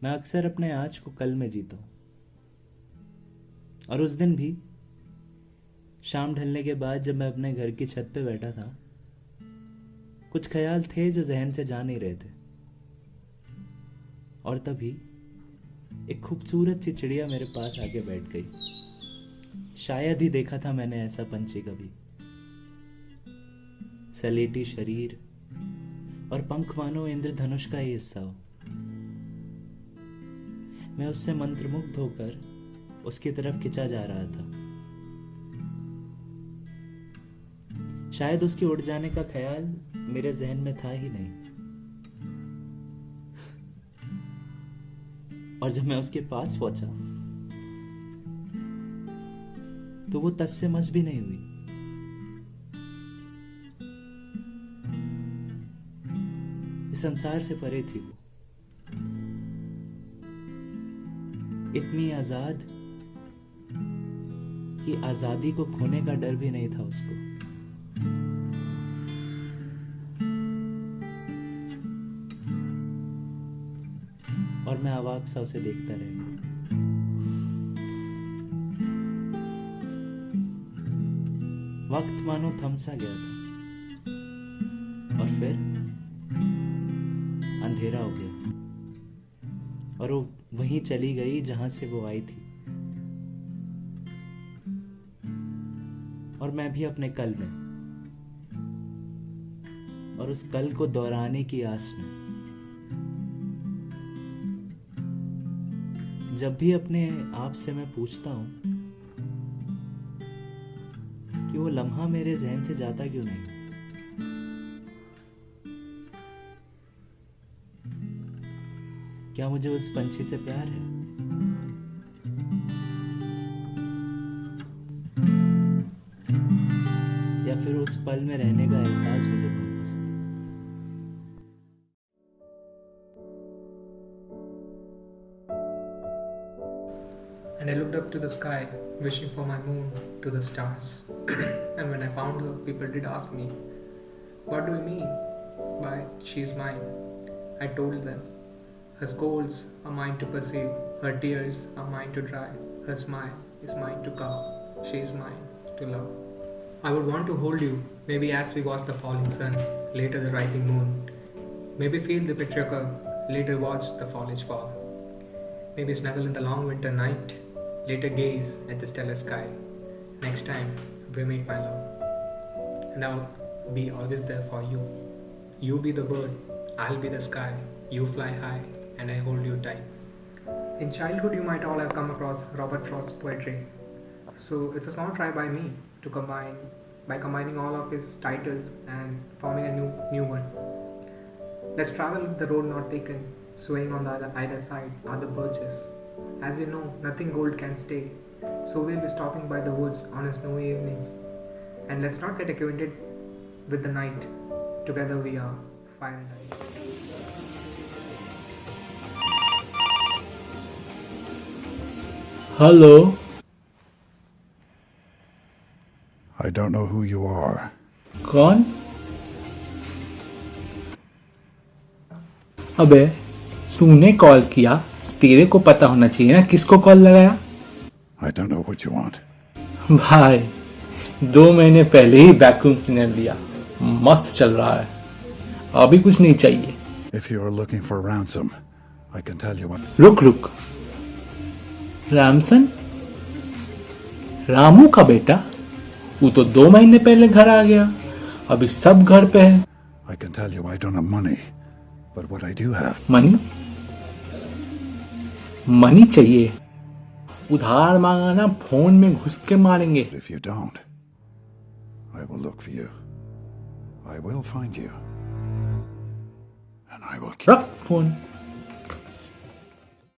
मैं अक्सर अपने आज को कल में जीता हूँ। और उस दिन भी शाम ढलने के बाद जब मैं अपने घर की छत पे बैठा था, कुछ ख्याल थे जो जहन से जा नहीं रहे थे। और तभी एक खूबसूरत सी चिड़िया मेरे पास आके बैठ गई। शायद ही देखा था मैंने ऐसा पंछी कभी। सलेटी शरीर और पंख मानो इंद्रधनुष का ही हिस्सा हो। मैं उससे मंत्रमुग्ध होकर उसकी तरफ खिंचा जा रहा था। शायद उसके उड़ जाने का ख्याल मेरे जहन में था ही नहीं। और जब मैं उसके पास पहुंचा तो वो तस से मस भी नहीं हुई। इस संसार से परे थी वो, इतनी आजाद कि आजादी को खोने का डर भी नहीं था उसको। और मैं अवाक सा उसे देखता रह गया। वक्त मानो थम सा गया था और फिर अंधेरा हो गया और वो वहीं चली गई जहां से वो आई थी। और मैं भी अपने कल में और उस कल को दोहराने की आस में। जब भी अपने आप से मैं पूछता हूं कि वो लम्हा मेरे जहन से जाता क्यों नहीं। क्या मुझे उस पंछी से प्यार है? या फिर उस पल में रहने का एहसास मुझे बहुत पसंद है। And I looked up to the sky, wishing for my moon to the stars. And when I found her, people did ask me, "What do you mean by she's mine?" I told them, her scolds are mine to perceive, her tears are mine to dry, her smile is mine to calm, she is mine to love. I would want to hold you, maybe as we watch the falling sun, later the rising moon, maybe feel the patriarchal, later watch the foliage fall, maybe snuggle in the long winter night, later gaze at the stellar sky. Next time we meet, my love, and I'll be always there for you. You be the bird, I'll be the sky. You fly high, and I hold you tight. In childhood, you might all have come across Robert Frost's poetry. So it's a small try by me to combining all of his titles and forming a new one. Let's travel the road not taken, swaying on the either side are the birches. As you know, nothing gold can stay, so we'll be stopping by the woods on a snowy evening. And let's not get acquainted with the night. Together we are fire and ice. Hello. I don't know who you are. कौन? अबे तूने call किया, तेरे को पता होना चाहिए ना किसको कॉल लगाया। I don't know what you want. भाई 2 महीने पहले ही वैक्यूम क्लीनर लिया, मस्त चल रहा है, अभी कुछ नहीं चाहिए। If you are looking for ransom, I can tell you what. रुक, रामसन? रामू का बेटा? वो तो 2 महीने पहले घर आ गया, अभी सब घर पे है। I can tell you I don't have money, but what I do have. Money चाहिए? उधार मांगना, फोन में घुस के मारेंगे। If you don't, I will look for you. I will find you. And I will kill. रख phone.